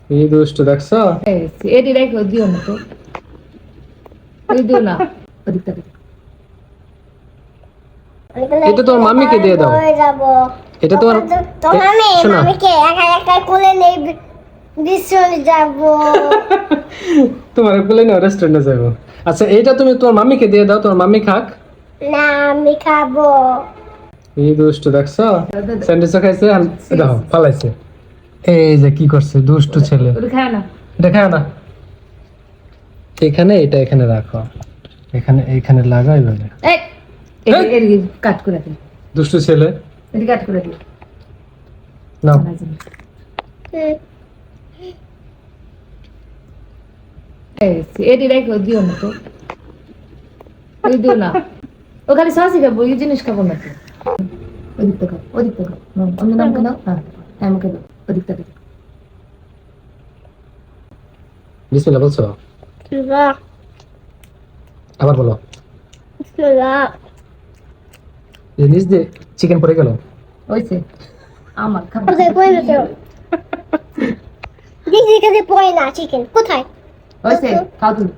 এই দুষ্ট দেখছো? এটি রেখে দিও না তো, ওই দিও না, ওদিকটা দিও। এটা তোমার মাম্মিকে দিয়ে দাও। এটা তোমার শোনো, মামিকে একা একা কোলে নেই বিছনে যাব। তোমার বলে না রেস্টুরেন্টে যাবো। আচ্ছা এইটা তুমি তোমার মাম্মিকে দিয়ে দাও, তোমার মাম্মি খাক। না আমি খাবো। এই দুষ্ট দেখছো? স্যান্ডউইচও খাইছে আর দেখো ফালাইছে। এই যে কি করছে দুষ্টু ছেলে। ওটা খায় না। এটা খাও না। এখানে এটা এখানে রাখো, এখানে এইখানে লাগাই বলে। এই এটি কাট করে দিও, দুষ্টু ছেলে। এটি কাট করে দিও। নাও। এটি রেখে দিও না তো, ওই দিও না, ও খালি সসই খাবো, এই জিনিস খাবো না তো। ওদিকটা খাও, ওদিকটা খাও, অন্য নামকে দাও। হ্যাঁ আমাকে দাও, ওদিকটা দিও। বিসমিল্লাহ বলছো? আবার বলো। এই নিচ দিয়ে চিকেন পড়ে গেল। ওইছে আমার খাবো। কোথায় কই না তো? দেখি কাছে পড়ে না চিকেন কোথায়? ওইছে খাও তুমি।